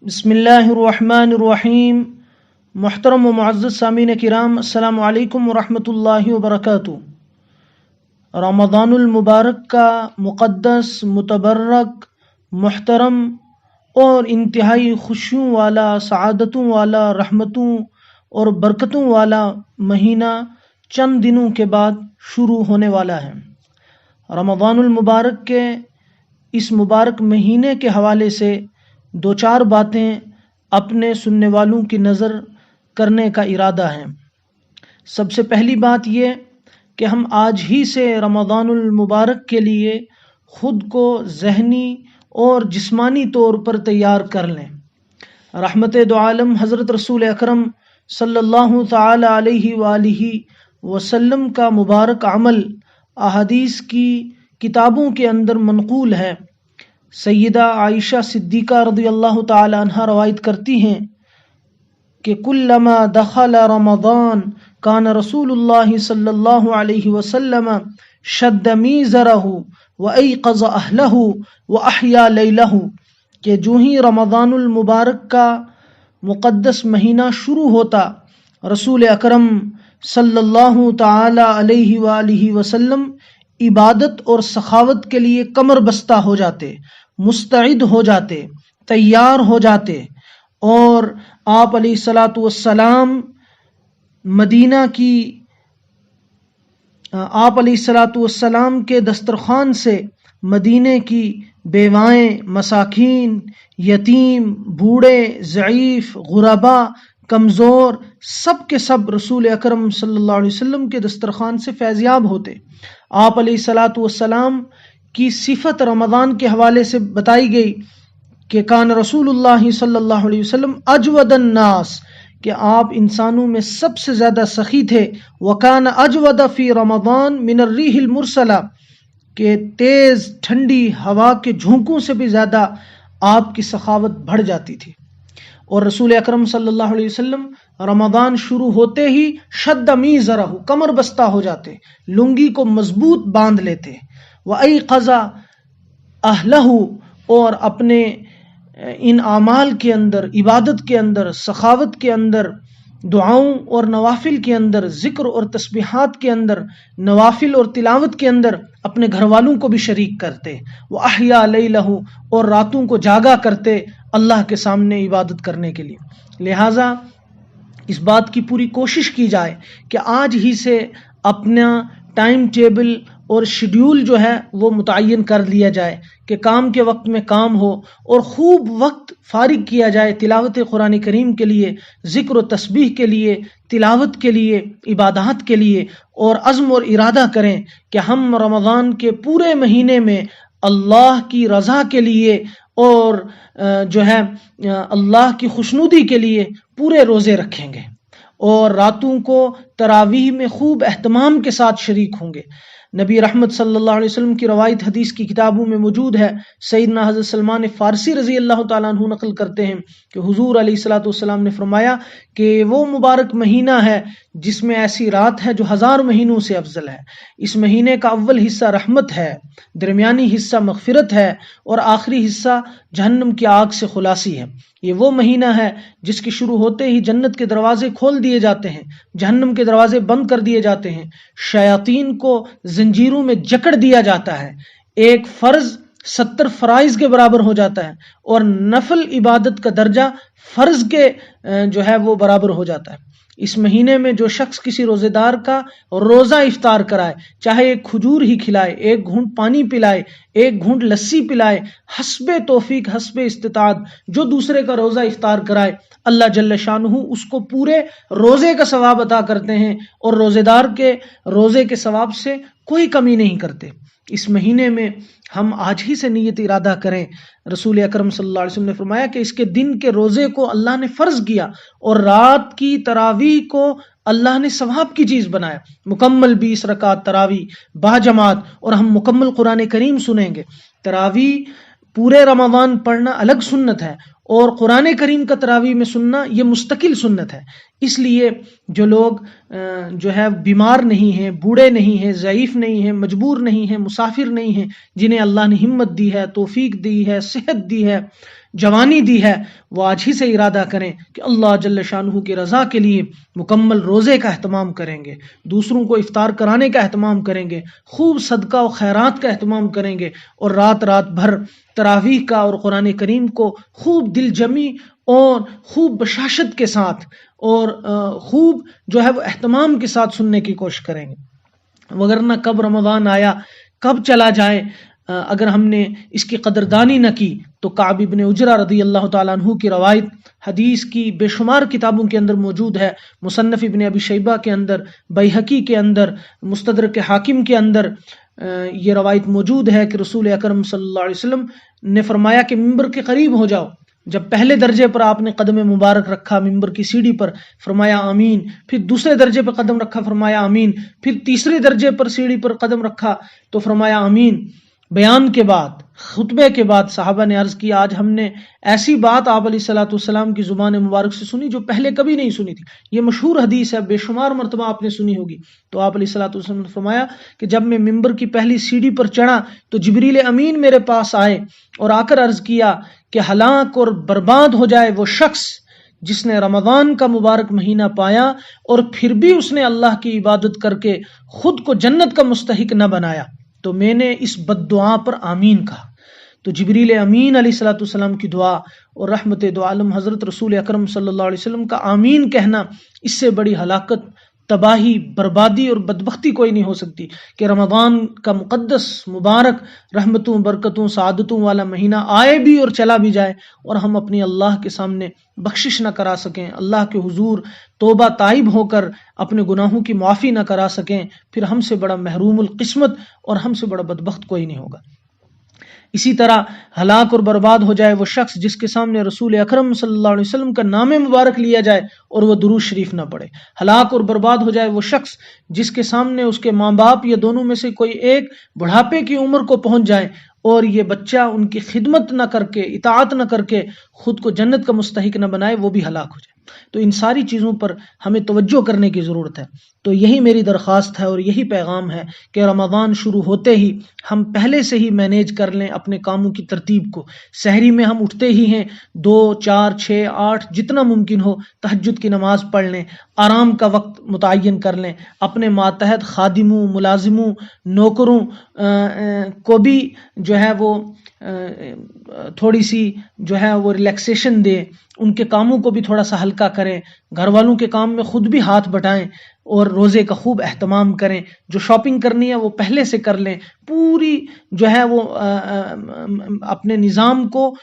بسم اللہ الرحمن الرحیم۔ محترم و معزز سامعین کرام، السلام علیکم ورحمۃ اللہ وبرکاتہ۔ رمضان المبارک کا مقدس، متبرک، محترم اور انتہائی خوشیوں والا، سعادتوں والا، رحمتوں اور برکتوں والا مہینہ چند دنوں کے بعد شروع ہونے والا ہے۔ رمضان المبارک کے اس مبارک مہینے کے حوالے سے دو چار باتیں اپنے سننے والوں کی نظر کرنے کا ارادہ ہے۔ سب سے پہلی بات یہ کہ ہم آج ہی سے رمضان المبارک کے لیے خود کو ذہنی اور جسمانی طور پر تیار کر لیں۔ رحمت دو عالم حضرت رسول اکرم صلی اللہ تعالی علیہ وآلہ وسلم کا مبارک عمل احادیث کی کتابوں کے اندر منقول ہے۔ سیدہ عائشہ صدیقہ رضی اللہ تعالی عنہا روایت کرتی ہیں کہ کلما دخل رمضان کان رسول اللہ صلی اللہ علیہ وسلم شد میزرہ وایقظ اہلہ واحیا لیلہ، کہ جو ہی رمضان المبارک کا مقدس مہینہ شروع ہوتا، رسول اکرم صلی اللہ تعالی علیہ وآلہ وسلم عبادت اور سخاوت کے لیے کمر بستہ ہو جاتے، مستعد ہو جاتے، تیار ہو جاتے، اور آپ علیہ الصلاۃ والسلام آپ علیہ الصلاۃ والسلام کے دسترخوان سے مدینے کی بیوائیں، مساکین، یتیم، بوڑھے، ضعیف، غربا، کمزور، سب کے سب رسول اکرم صلی اللہ علیہ وسلم کے دسترخوان سے فیضیاب ہوتے۔ آپ علیہ الصلاۃ والسلام کی صفت رمضان کے حوالے سے بتائی گئی کہ کان رسول اللہ صلی اللہ علیہ وسلم اجود الناس، کہ آپ انسانوں میں سب سے زیادہ سخی تھے۔ وکان اجود فی رمضان من الریح المرسلہ، کہ تیز ٹھنڈی ہوا کے جھونکوں سے بھی زیادہ آپ کی سخاوت بڑھ جاتی تھی۔ اور رسول اکرم صلی اللہ علیہ وسلم رمضان شروع ہوتے ہی شد میزرہ، کمر بستہ ہو جاتے، لنگی کو مضبوط باندھ لیتے، وایقظ اہلہ، اور اپنے ان اعمال کے اندر، عبادت کے اندر، سخاوت کے اندر، دعاؤں اور نوافل کے اندر، ذکر اور تسبیحات کے اندر، نوافل اور تلاوت کے اندر اپنے گھر والوں کو بھی شریک کرتے، وَأَحْيَا لَيْلَهُ، اور راتوں کو جاگا کرتے اللہ کے سامنے عبادت کرنے کے لیے۔ لہٰذا اس بات کی پوری کوشش کی جائے کہ آج ہی سے اپنا ٹائم ٹیبل اور شیڈیول جو ہے وہ متعین کر لیا جائے کہ کام کے وقت میں کام ہو، اور خوب وقت فارغ کیا جائے تلاوت قرآن کریم کے لیے، ذکر و تسبیح کے لیے، تلاوت کے لیے، عبادات کے لیے، اور عزم اور ارادہ کریں کہ ہم رمضان کے پورے مہینے میں اللہ کی رضا کے لیے اور اللہ کی خوشنودی کے لیے پورے روزے رکھیں گے، اور راتوں کو تراویح میں خوب اہتمام کے ساتھ شریک ہوں گے۔ نبی رحمت صلی اللہ علیہ وسلم کی روایت حدیث کی کتابوں میں موجود ہے۔ سیدنا حضرت سلمان فارسی رضی اللہ تعالیٰ عنہ نقل کرتے ہیں کہ حضور علیہ الصلاۃ والسلام نے فرمایا کہ وہ مبارک مہینہ ہے جس میں ایسی رات ہے جو 1000 مہینوں سے افضل ہے۔ اس مہینے کا اول حصہ رحمت ہے، درمیانی حصہ مغفرت ہے، اور آخری حصہ جہنم کی آگ سے خلاصی ہے۔ یہ وہ مہینہ ہے جس کے شروع ہوتے ہی جنت کے دروازے کھول دیے جاتے ہیں، جہنم کے دروازے بند کر دیے جاتے ہیں، شیاطین کو زنجیروں میں جکڑ دیا جاتا ہے، ایک فرض 70 فرائض کے برابر ہو جاتا ہے، اور نفل عبادت کا درجہ فرض کے وہ برابر ہو جاتا ہے۔ اس مہینے میں جو شخص کسی روزے دار کا روزہ افطار کرائے، چاہے ایک کھجور ہی کھلائے، ایک گھونٹ پانی پلائے، ایک گھونٹ لسی پلائے، حسب توفیق، حسب استطاعت، جو دوسرے کا روزہ افطار کرائے، اللہ جل شانہ اس کو پورے روزے کا ثواب عطا کرتے ہیں، اور روزے دار کے روزے کے ثواب سے کوئی کمی نہیں کرتے۔ اس مہینے میں ہم آج ہی سے نیت ارادہ کریں۔ رسول اکرم صلی اللہ علیہ وسلم نے فرمایا کہ اس کے دن کے روزے کو اللہ نے فرض کیا، اور رات کی تراویح کو اللہ نے ثواب کی چیز بنایا۔ مکمل 20 رکعت تراویح با جماعت، اور ہم مکمل قرآن کریم سنیں گے۔ تراویح پورے رمضان پڑھنا الگ سنت ہے، اور قرآن کریم کا تراویح میں سننا یہ مستقل سنت ہے۔ اس لیے جو لوگ بیمار نہیں ہیں، بوڑھے نہیں ہیں، ضعیف نہیں ہیں، مجبور نہیں ہیں، مسافر نہیں ہیں، جنہیں اللہ نے ہمت دی ہے، توفیق دی ہے، صحت دی ہے، جوانی دی ہے وہ آج ہی سے ارادہ کریں کہ اللہ جل شانہ کی رضا کے لیے مکمل روزے کا اہتمام کریں گے، دوسروں کو افطار کرانے کا اہتمام کریں گے، خوب صدقہ و خیرات کا اہتمام کریں گے، اور رات رات بھر تراویح کا اور قرآن کریم کو خوب دل جمی اور خوب بشاشت کے ساتھ اور خوب جو ہے وہ اہتمام کے ساتھ سننے کی کوشش کریں گے، وگرنہ کب رمضان آیا کب چلا جائے اگر ہم نے اس کی قدردانی نہ کی تو کعب بن عجرہ رضی اللہ تعالیٰ عنہ کی روایت حدیث کی بے شمار کتابوں کے اندر موجود ہے، مصنف ابن ابی شیبہ کے اندر، بیہقی کے اندر، مستدرک حاکم کے اندر یہ روایت موجود ہے کہ رسول اکرم صلی اللہ علیہ وسلم نے فرمایا کہ ممبر کے قریب ہو جاؤ، جب پہلے درجے پر آپ نے قدم مبارک رکھا ممبر کی سیڑھی پر، فرمایا آمین، پھر دوسرے درجے پر قدم رکھا، فرمایا آمین، پھر تیسرے درجے پر سیڑھی پر قدم رکھا تو فرمایا آمین۔ بیان کے بعد خطبے کے بعد صحابہ نے عرض کیا آج ہم نے ایسی بات آپ علیہ الصلوۃ والسلام کی زبان مبارک سے سنی جو پہلے کبھی نہیں سنی تھی، یہ مشہور حدیث ہے، بے شمار مرتبہ آپ نے سنی ہوگی۔ تو آپ علیہ الصلوۃ والسلام نے فرمایا کہ جب میں ممبر کی پہلی سیڑھی پر چڑھا تو جبریل امین میرے پاس آئے اور آ کر عرض کیا کہ ہلاک اور برباد ہو جائے وہ شخص جس نے رمضان کا مبارک مہینہ پایا اور پھر بھی اس نے اللہ کی عبادت کر کے خود کو جنت کا مستحق نہ بنایا۔ تو میں نے اس بد دعا پر آمین کہا، تو جبریل امین علیہ الصلوۃ والسلام کی دعا اور رحمت دو عالم حضرت رسول اکرم صلی اللہ علیہ وسلم کا آمین کہنا، اس سے بڑی ہلاکت، تباہی، بربادی اور بدبختی کوئی نہیں ہو سکتی کہ رمضان کا مقدس مبارک رحمتوں برکتوں سعادتوں والا مہینہ آئے بھی اور چلا بھی جائے اور ہم اپنی اللہ کے سامنے بخشش نہ کرا سکیں، اللہ کے حضور توبہ تائب ہو کر اپنے گناہوں کی معافی نہ کرا سکیں، پھر ہم سے بڑا محروم القسمت اور ہم سے بڑا بدبخت کوئی نہیں ہوگا۔ اسی طرح ہلاک اور برباد ہو جائے وہ شخص جس کے سامنے رسول اکرم صلی اللہ علیہ وسلم کا نام مبارک لیا جائے اور وہ درود شریف نہ پڑھے۔ ہلاک اور برباد ہو جائے وہ شخص جس کے سامنے اس کے ماں باپ یا دونوں میں سے کوئی ایک بڑھاپے کی عمر کو پہنچ جائے اور یہ بچہ ان کی خدمت نہ کر کے، اطاعت نہ کر کے خود کو جنت کا مستحق نہ بنائے، وہ بھی ہلاک ہو جائے۔ تو ان ساری چیزوں پر ہمیں توجہ کرنے کی ضرورت ہے۔ تو یہی میری درخواست ہے اور یہی پیغام ہے کہ رمضان شروع ہوتے ہی ہم پہلے سے ہی مینیج کر لیں اپنے کاموں کی ترتیب کو۔ سحری میں ہم اٹھتے ہی ہیں 2، 4، 6، 8 جتنا ممکن ہو تہجد کی نماز پڑھ لیں، آرام کا وقت متعین کر لیں، اپنے ماتحت خادموں، ملازموں، نوکروں کو بھی جو ہے وہ تھوڑی سی جو ہے وہ ریلیکسیشن دیں، ان کے کاموں کو بھی تھوڑا سا ہلکا کریں، گھر والوں کے کام میں خود بھی ہاتھ بٹائیں اور روزے کا خوب اہتمام کریں۔ جو شاپنگ کرنی ہے وہ پہلے سے کر لیں، پوری جو ہے وہ اپنے نظام کو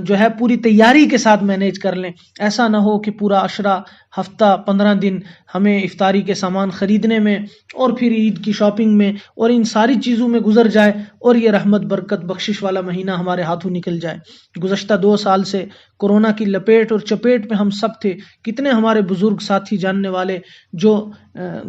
جو ہے پوری تیاری کے ساتھ مینیج کر لیں۔ ایسا نہ ہو کہ پورا عشرہ، ہفتہ، 15 دن ہمیں افطاری کے سامان خریدنے میں اور پھر عید کی شاپنگ میں اور ان ساری چیزوں میں گزر جائے اور یہ رحمت برکت بخشش والا مہینہ ہمارے ہاتھوں نکل جائے۔ گزشتہ 2 سال سے کورونا کی لپیٹ اور چپیٹ میں ہم سب تھے، کتنے ہمارے بزرگ ساتھی جاننے والے جو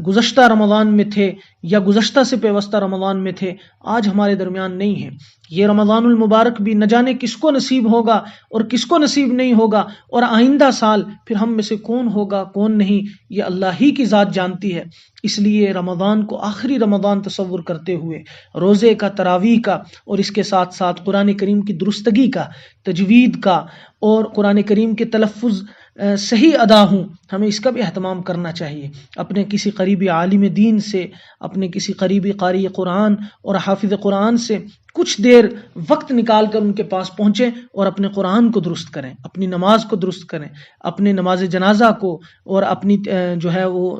گزشتہ رمضان میں تھے یا گزشتہ سے پیوستہ رمضان میں تھے، آج ہمارے درمیان نہیں ہیں۔ یہ رمضان المبارک بھی نہ جانے کس کو نصیب ہوگا اور کس کو نصیب نہیں ہوگا، اور آئندہ سال پھر ہم میں سے کون ہوگا کون نہیں، یہ اللہ ہی کی ذات جانتی ہے۔ اس لیے رمضان کو آخری رمضان تصور کرتے ہوئے روزے کا، تراویح کا اور اس کے ساتھ ساتھ قرآن کریم کی درستگی کا، تجوید کا اور قرآن کریم کے تلفظ صحیح ادا ہوں، ہمیں اس کا بھی اہتمام کرنا چاہیے۔ اپنے کسی قریبی عالم دین سے، اپنے کسی قریبی قاری قرآن اور حافظ قرآن سے کچھ دیر وقت نکال کر ان کے پاس پہنچیں اور اپنے قرآن کو درست کریں، اپنی نماز کو درست کریں، اپنے نماز جنازہ کو اور اپنی جو ہے وہ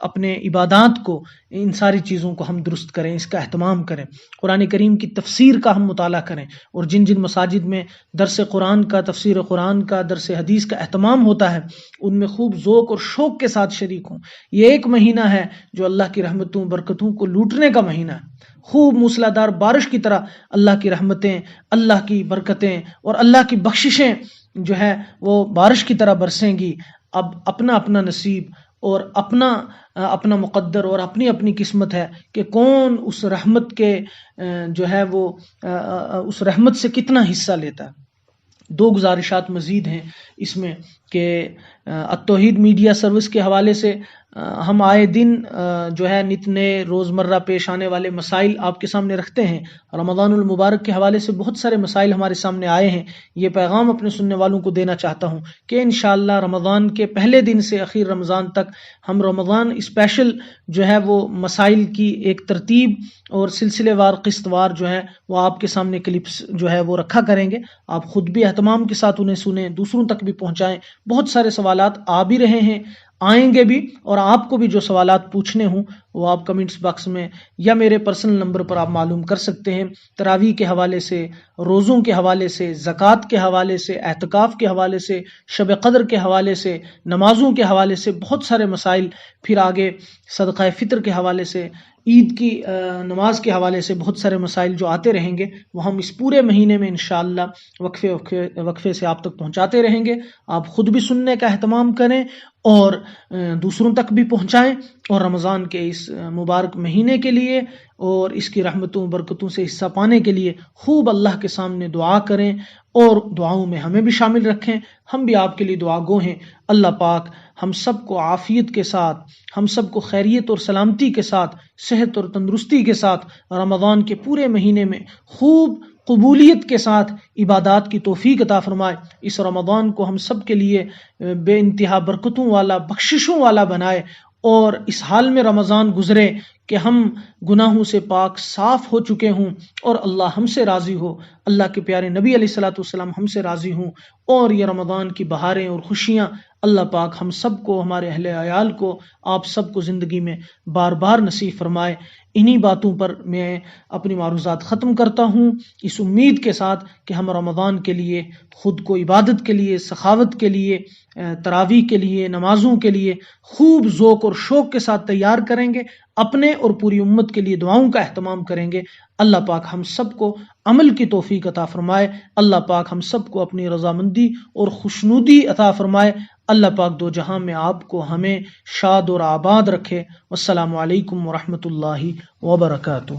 اپنے عبادات کو، ان ساری چیزوں کو ہم درست کریں، اس کا اہتمام کریں۔ قرآن کریم کی تفسیر کا ہم مطالعہ کریں، اور جن جن مساجد میں درس قرآن کا، تفسیر قرآن کا، درس حدیث کا اہتمام ہوتا ہے ان میں خوب ذوق اور شوق کے ساتھ شریک ہوں۔ یہ ایک مہینہ ہے جو اللہ کی رحمتوں برکتوں کو لوٹنے کا مہینہ ہے۔ خوب موسلادھار بارش کی طرح اللہ کی رحمتیں، اللہ کی برکتیں اور اللہ کی بخششیں جو ہے وہ بارش کی طرح برسیں گی۔ اب اپنا اپنا نصیب اور اپنا مقدر اور اپنی اپنی قسمت ہے کہ کون اس رحمت کے جو ہے وہ اس رحمت سے کتنا حصہ لیتا ہے۔ 2 گزارشات مزید ہیں اس میں کہ التوحید میڈیا سروس کے حوالے سے ہم آئے دن جو ہے نت نئے روزمرہ پیش آنے والے مسائل آپ کے سامنے رکھتے ہیں۔ رمضان المبارک کے حوالے سے بہت سارے مسائل ہمارے سامنے آئے ہیں۔ یہ پیغام اپنے سننے والوں کو دینا چاہتا ہوں کہ انشاءاللہ رمضان کے پہلے دن سے اخیر رمضان تک ہم رمضان اسپیشل جو ہے وہ مسائل کی ایک ترتیب اور سلسلے وار قسط وار جو ہے وہ آپ کے سامنے کلپس جو ہے وہ رکھا کریں گے۔ آپ خود بھی اہتمام کے ساتھ انہیں سنیں، دوسروں تک بھی پہنچائیں۔ بہت سارے سوالات آ بھی رہے ہیں، آئیں گے بھی، اور آپ کو بھی جو سوالات پوچھنے ہوں وہ آپ کمنٹس باکس میں یا میرے پرسنل نمبر پر آپ معلوم کر سکتے ہیں۔ تراویح کے حوالے سے، روزوں کے حوالے سے، زکوٰۃ کے حوالے سے، اعتکاف کے حوالے سے، شب قدر کے حوالے سے، نمازوں کے حوالے سے بہت سارے مسائل، پھر آگے صدقہ فطر کے حوالے سے، عید کی نماز کے حوالے سے بہت سارے مسائل جو آتے رہیں گے وہ ہم اس پورے مہینے میں انشاءاللہ وقفے سے آپ تک پہنچاتے رہیں گے۔ آپ خود بھی سننے کا اہتمام کریں اور دوسروں تک بھی پہنچائیں، اور رمضان کے اس مبارک مہینے کے لیے اور اس کی رحمتوں برکتوں سے حصہ پانے کے لیے خوب اللہ کے سامنے دعا کریں، اور دعاؤں میں ہمیں بھی شامل رکھیں۔ ہم بھی آپ کے لیے دعا گو ہیں۔ اللہ پاک ہم سب کو عافیت کے ساتھ، ہم سب کو خیریت اور سلامتی کے ساتھ، صحت اور تندرستی کے ساتھ رمضان کے پورے مہینے میں خوب قبولیت کے ساتھ عبادات کی توفیق عطا فرمائے۔ اس رمضان کو ہم سب کے لیے بے انتہا برکتوں والا، بخششوں والا بنائے، اور اس حال میں رمضان گزرے کہ ہم گناہوں سے پاک صاف ہو چکے ہوں اور اللہ ہم سے راضی ہو، اللہ کے پیارے نبی علیہ الصلوۃ والسلام ہم سے راضی ہوں، اور یہ رمضان کی بہاریں اور خوشیاں اللہ پاک ہم سب کو، ہمارے اہل عیال کو، آپ سب کو زندگی میں بار بار نصیب فرمائے۔ انہی باتوں پر میں اپنی معروضات ختم کرتا ہوں، اس امید کے ساتھ کہ ہم رمضان کے لیے خود کو عبادت کے لیے، سخاوت کے لیے، تراویح کے لیے، نمازوں کے لیے خوب ذوق اور شوق کے ساتھ تیار کریں گے، اپنے اور پوری امت کے لیے دعاؤں کا اہتمام کریں گے۔ اللہ پاک ہم سب کو عمل کی توفیق عطا فرمائے۔ اللہ پاک ہم سب کو اپنی رضامندی اور خوشنودی عطا فرمائے۔ اللہ پاک دو جہاں میں آپ کو ہمیں شاد اور آباد رکھے۔ والسلام علیکم ورحمۃ اللہ وبرکاتہ۔